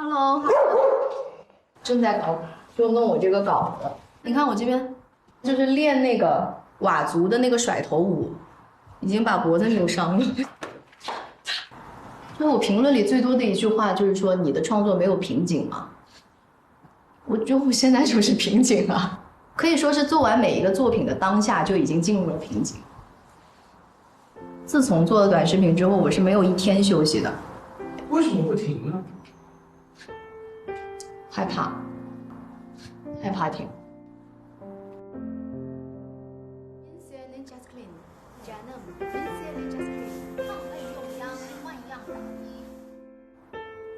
Hello，正在就弄我这个稿子。你看我这边，就是练那个佤族的那个甩头舞，已经把脖子扭伤了。所以我评论里最多的一句话就是说，你的创作没有瓶颈吗？我觉得我现在就是瓶颈啊，可以说是做完每一个作品的当下就已经进入了瓶颈。自从做了短视频之后，我是没有一天休息的。为什么不停呢？害怕，害怕停。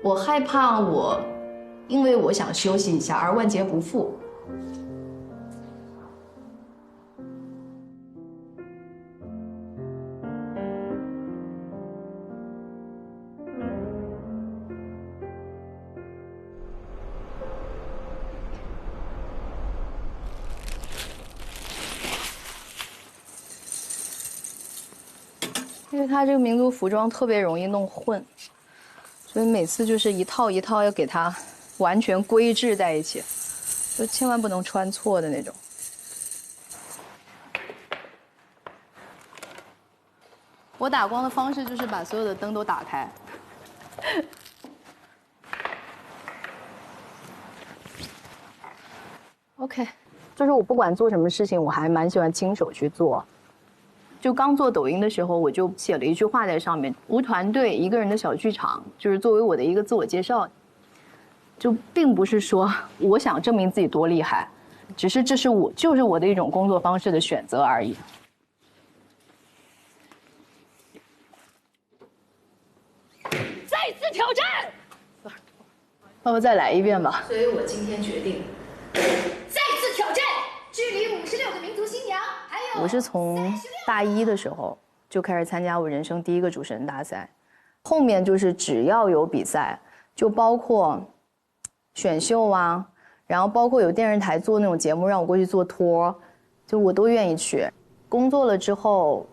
我害怕因为我想休息一下而万劫不复。因为它这个民族服装特别容易弄混，所以每次就是一套一套要给它完全规制在一起，就千万不能穿错的那种。我打光的方式就是把所有的灯都打开。OK， 就是我不管做什么事情，我还蛮喜欢亲手去做。就刚做抖音的时候，我就写了一句话在上面：无团队，一个人的小剧场，就是作为我的一个自我介绍。就并不是说我想证明自己多厉害，只是这是我的一种工作方式的选择而已。再次挑战，要不再来一遍吧？所以我今天决定再次挑战，距离56个民族新娘还有。我是从大一的时候就开始参加我人生第一个主持人大赛，后面就是只要有比赛，就包括选秀啊，然后包括有电视台做那种节目让我过去做托，就我都愿意去。工作了之后，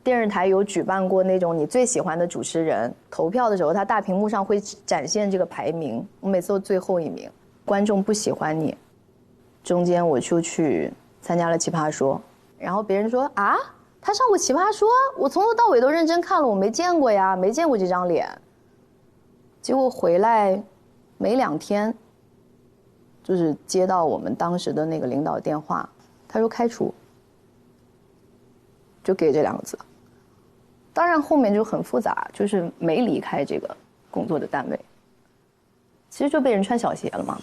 电视台有举办过那种你最喜欢的主持人投票的时候，他大屏幕上会展现这个排名，我每次都最后一名。观众不喜欢你，中间我就去参加了奇葩说，然后别人说啊，他上过奇葩说，我从头到尾都认真看了，我没见过呀，没见过这张脸。结果回来没2天，就是接到我们当时的那个领导电话，他说开除，就给这2个字。当然后面就很复杂，就是没离开这个工作的单位，其实就被人穿小鞋了嘛。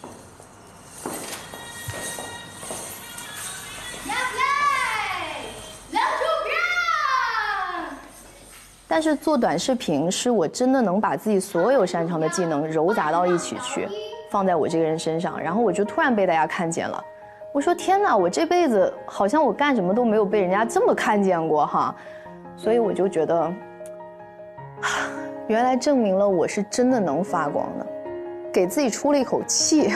但是做短视频是我真的能把自己所有擅长的技能糅杂到一起去，放在我这个人身上，然后我就突然被大家看见了。我说天哪，我这辈子好像我干什么都没有被人家这么看见过哈，所以我就觉得，原来证明了我是真的能发光的，给自己出了一口气，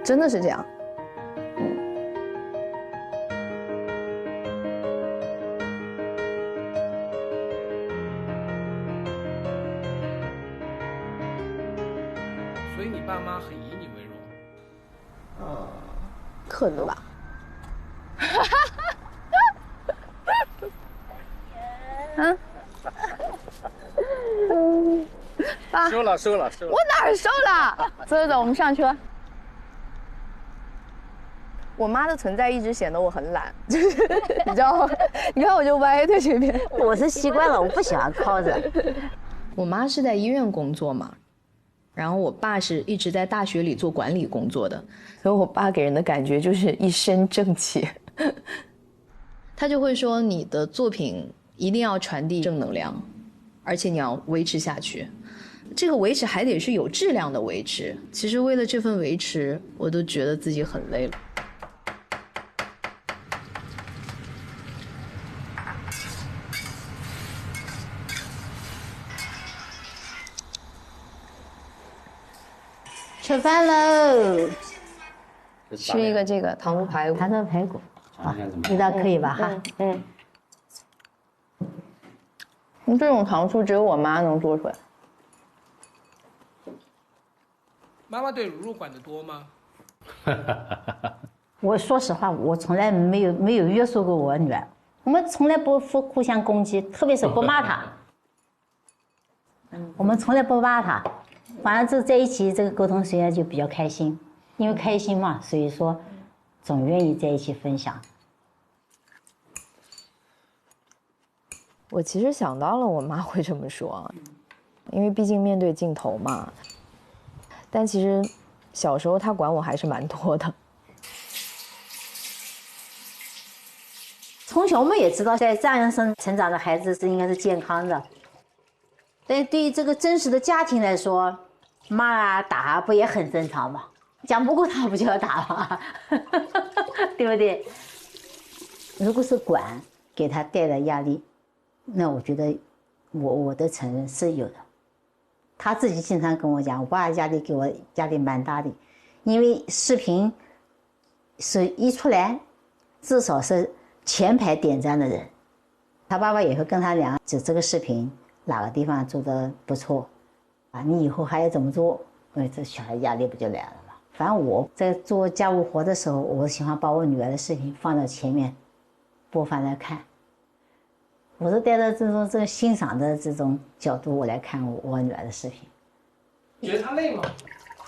真的是这样。所以你爸妈很以你为荣？可能吧。爸，收了。我哪儿收了？走，我们上车。我妈的存在一直显得我很懒，就是你知道吗？你看我就歪在这边。我是习惯了，我不喜欢靠着。我妈是在医院工作嘛，然后我爸是一直在大学里做管理工作的，所以我爸给人的感觉就是一身正气。他就会说你的作品一定要传递正能量，而且你要维持下去。这个维持还得是有质量的维持。其实为了这份维持，我都觉得自己很累了。吃饭喽！吃一个这个糖醋排骨。糖醋排骨，啊，味道可以吧？哈，这种糖醋只有我妈能做出来。妈妈对如如管得多吗？我说实话，我从来没有约束过我女儿，我们从来不互相攻击，特别是不骂她。我们从来不骂她，反正就在一起这个沟通时间就比较开心，因为开心嘛，所以说总愿意在一起分享。我其实想到了我妈会这么说，因为毕竟面对镜头嘛。但其实小时候她管我还是蛮多的。从小我们也知道，在这样成长的孩子是应该是健康的。但对于这个真实的家庭来说，骂啊打啊不也很正常吗？讲不过他不就要打吗？对不对？如果是管给他带来压力，那我觉得我的承认是有的。他自己经常跟我讲，我爸压力给我压力蛮大的，因为视频是一出来，至少是前排点赞的人，他爸爸也会跟他讲，就这个视频哪个地方做的不错，啊，你以后还要怎么做？这小孩压力不就来了吗？反正我在做家务活的时候，我喜欢把我女儿的视频放到前面播放来看。我是带着这个欣赏的这种角度，我来看我女儿的视频。你觉得她累吗？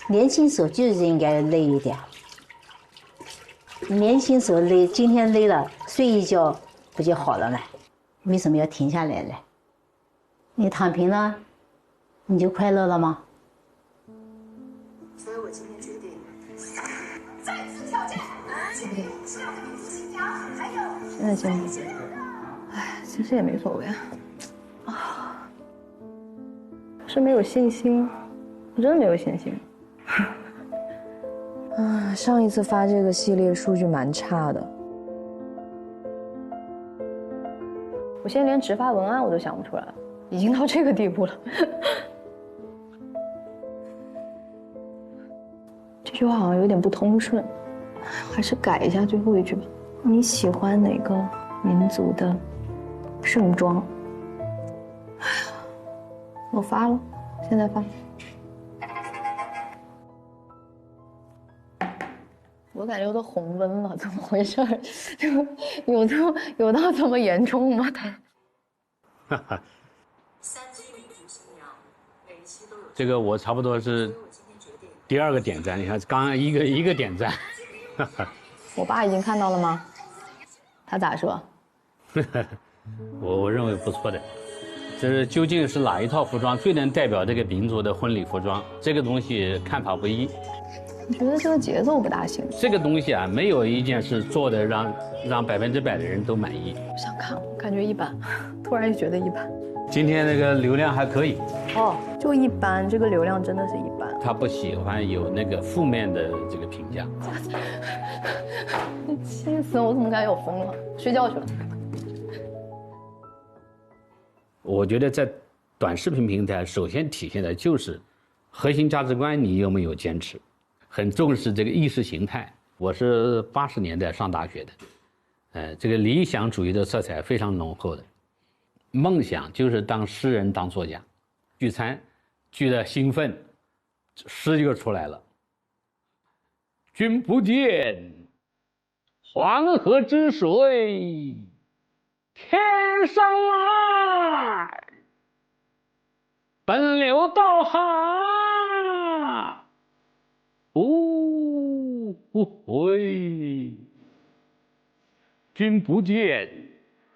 年轻时候就是应该累一点。年轻时候累，今天累了，睡一觉不就好了吗？为什么要停下来呢？你躺平了，你就快乐了吗？所以我今天决定再次挑战今天是要民族新娘，还有现在先不接。哎，其实也没所谓啊，是没有信心，我真的没有信心。啊，上一次发这个系列数据蛮差的，我现在连直发文案我都想不出来了，已经到这个地步了。这句话好像有点不通顺，还是改一下最后一句吧。你喜欢哪个民族的盛装？哎呀，我发了，现在发。我感觉我都红温了，怎么回事？有到这么严重吗？3期民族新娘，每一期都有。这个我差不多是第2个点赞，你看刚刚一个点赞。我爸已经看到了吗？他咋说？我认为不错的。这是究竟是哪一套服装最能代表这个民族的婚礼服装？这个东西看法不一。我觉得这个节奏不大行。这个东西啊，没有一件事做的让100%的人都满意。不想看，感觉一般，突然就觉得一般。今天那个流量还可以。哦，就一般，这个流量真的是一般。他不喜欢有那个负面的这个评价。气死我！我怎么感觉我疯了？睡觉去了。我觉得在短视频平台，首先体现的就是核心价值观你有没有坚持，很重视这个意识形态。我是80年代上大学的，这个理想主义的色彩非常浓厚的，梦想就是当诗人当作家，聚餐聚得兴奋，诗就出来了。君不见黄河之水天上来，奔流到海不回。君不见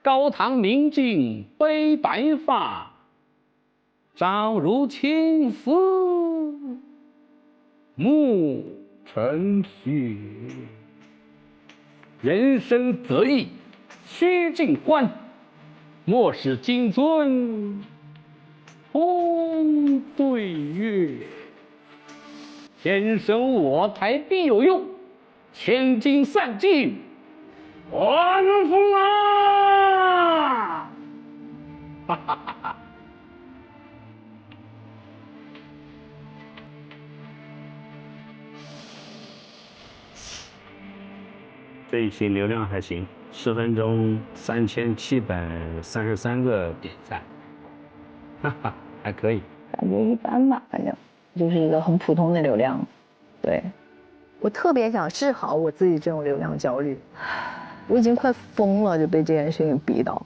高堂明镜悲白发，朝如青丝暮成雪。人生得意须尽欢，莫使金樽空对月。天生我材必有用，千金散尽还风啊！哈哈哈哈。这一期流量还行，10分钟3733个点赞，哈哈，还可以。感觉一般吧，反正就是一个很普通的流量。对，我特别想治好我自己这种流量焦虑，我已经快疯了，就被这件事情逼到。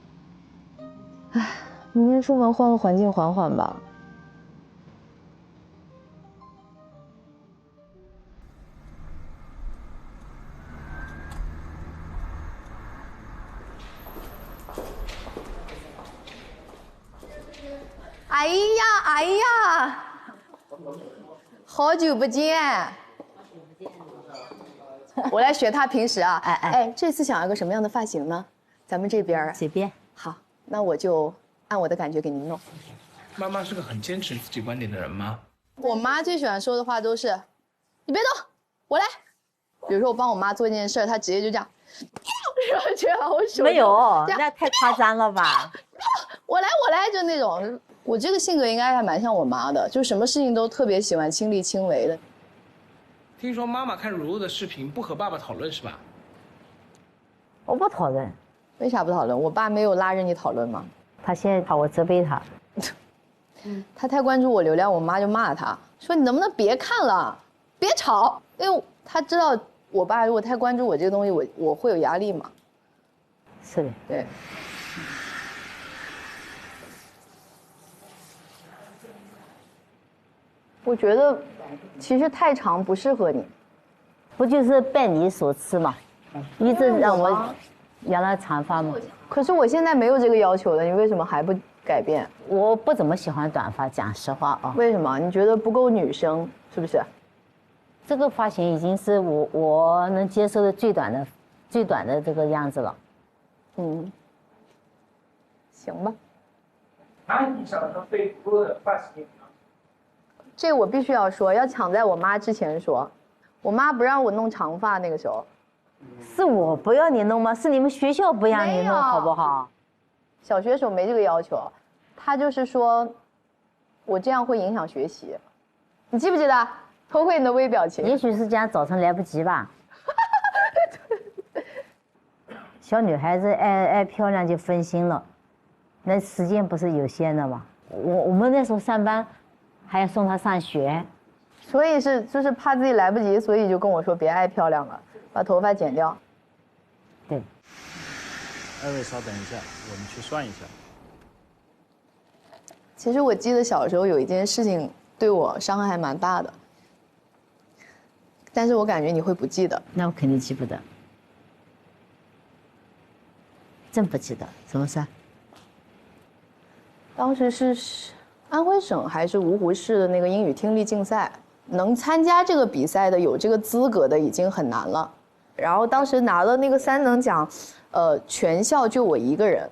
唉，明天出门换个环境缓缓吧。哎呀哎呀，好久不见！我来学他平时啊，这次想要个什么样的发型呢？咱们这边随便。好，那我就按我的感觉给您弄。妈妈是个很坚持自己观点的人吗？我妈最喜欢说的话都是：“你别动，我来。”比如说我帮我妈做一件事，她直接就这样，我觉得我手没有，那太夸张了吧？我来，就那种。我这个性格应该还蛮像我妈的，就什么事情都特别喜欢亲力亲为的。听说妈妈看如如的视频不和爸爸讨论是吧？我不讨论。为啥不讨论？我爸没有拉着你讨论吗？他现在怕我责备他。他太关注我流量，我妈就骂他说：“你能不能别看了，别吵。”因为他知道我爸如果太关注我这个东西，我会有压力嘛。是的。对。我觉得其实太长不适合你，不就是拜你所赐吗？一直让我养了长发吗？可是我现在没有这个要求了，你为什么还不改变？我不怎么喜欢短发，讲实话啊。为什么？你觉得不够女生，是不是？这个发型已经是我能接受的最短的这个样子了。嗯，行吧。哪里想和对如如的发型？这我必须要说，要抢在我妈之前说。我妈不让我弄长发，那个时候。是我不要你弄吗？是你们学校不让你弄，好不好？小学时候没这个要求，她就是说，我这样会影响学习。你记不记得？偷窥你的微表情。也许是这样，早晨来不及吧。小女孩子爱漂亮就分心了，那时间不是有限的吗？我们那时候上班。还要送他上学，所以就是怕自己来不及，所以就跟我说别爱漂亮了，把头发剪掉。对。二位稍等一下，我们去算一下。其实我记得小时候有一件事情对我伤害还蛮大的，但是我感觉你会不记得。那我肯定记不得，真不记得，什么事？当时是安徽省还是芜湖市的那个英语听力竞赛，能参加这个比赛的有这个资格的已经很难了。然后当时拿了那个3等奖，全校就我一个人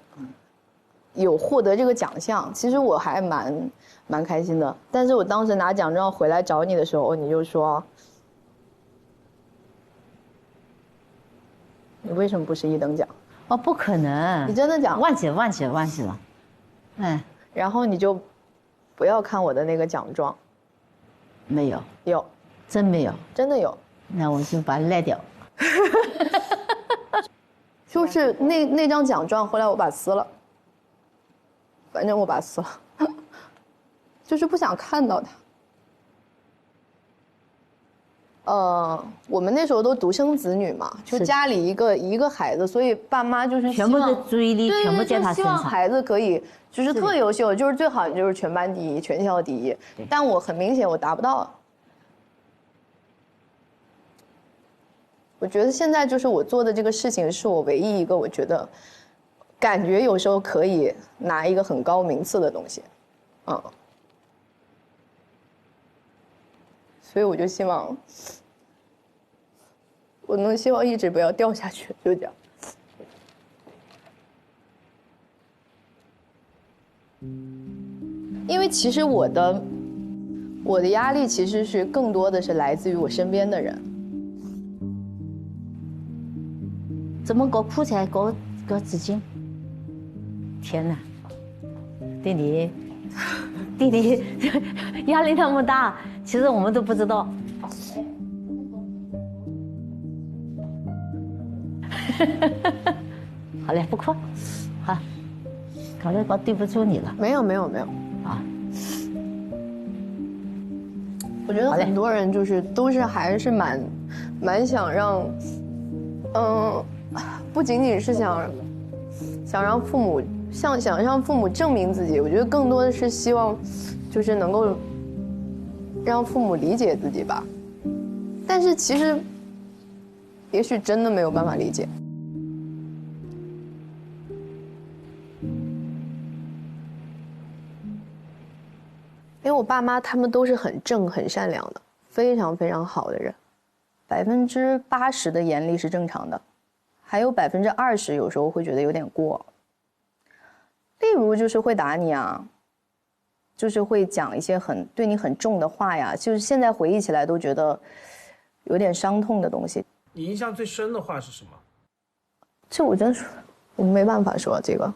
有获得这个奖项，其实我还蛮开心的。但是我当时拿奖状回来找你的时候，你就说，你为什么不是1等奖？哦，不可能！你真的讲？忘记了。哎，然后你就不要看我的那个奖状。没有，有，真没有，真的有。那我就把它赖掉。就是那张奖状，后来我把它撕了。反正我把它撕了，就是不想看到它。我们那时候都独生子女嘛，就家里一个孩子，所以爸妈就是全部的注意力全部在他身上，希望孩子可以就是特优秀，就是最好就是全班第一、全校第一。但我很明显我达不到。我觉得现在就是我做的这个事情，是我唯一一个我觉得感觉有时候可以拿一个很高名次的东西，所以我就希望我能希望一直不要掉下去，就这样。因为其实我的压力其实是更多的是来自于我身边的人。怎么搞哭起来搞纸巾？天哪！弟弟压力那么大，其实我们都不知道。好嘞，不哭，好，搞得对不住你了。没有啊，我觉得很多人就是都是还是蛮想让，不仅仅是想让父母想让父母证明自己，我觉得更多的是希望，就是能够让父母理解自己吧。但是其实，也许真的没有办法理解。因为我爸妈他们都是很正、很善良的，非常非常好的人，80%的严厉是正常的，还有20%有时候会觉得有点过。例如就是会打你啊，就是会讲一些对你很重的话呀，就是现在回忆起来都觉得有点伤痛的东西。你印象最深的话是什么？这我真是我没办法说这个，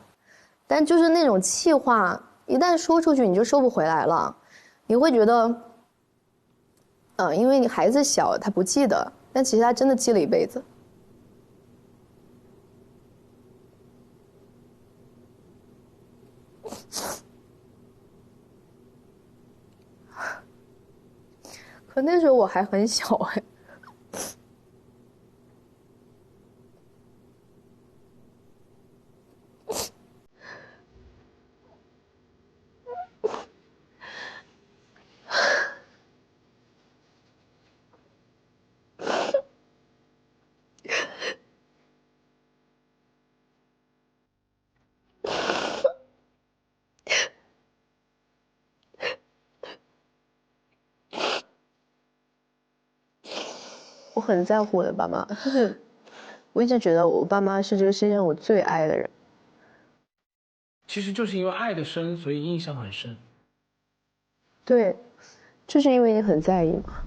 但就是那种气话。一旦说出去你就收不回来了，你会觉得，因为你孩子小他不记得，但其实他真的记了一辈子。可那时候我还很小哎。我很在乎我的爸妈，就是我一直觉得我爸妈是这个世界上我最爱的人。其实就是因为爱的深，所以印象很深。对，就是因为你很在意嘛。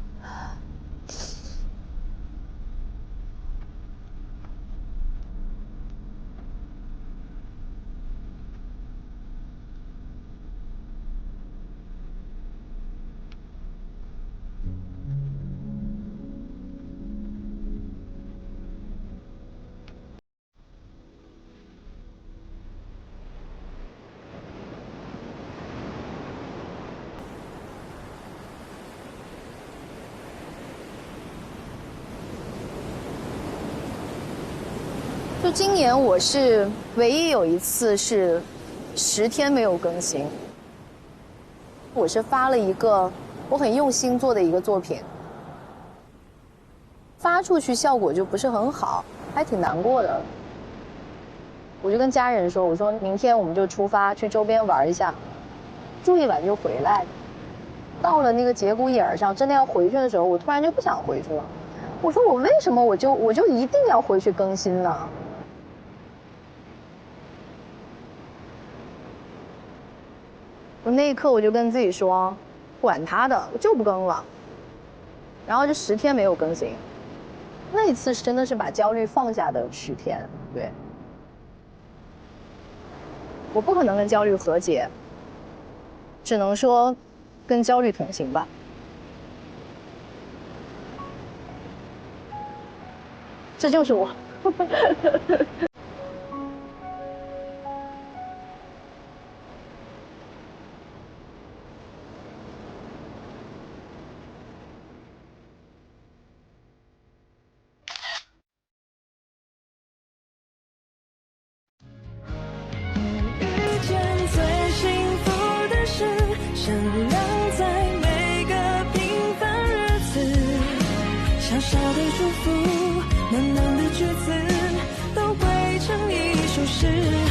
就今年我是唯一有一次是10天没有更新。我是发了一个我很用心做的一个作品，发出去效果就不是很好，还挺难过的。我就跟家人说，我说明天我们就出发去周边玩一下，住一晚就回来。到了那个节骨眼上，真的要回去的时候，我突然就不想回去了。我说我为什么我就一定要回去更新呢？我那一刻我就跟自己说，管他的，我就不更了。然后就10天没有更新，那一次真的是把焦虑放下的10天。对，我不可能跟焦虑和解，只能说跟焦虑同行吧。这就是我。闪亮在每个平凡日子，小小的祝福，暖暖的句子，都汇成一首诗。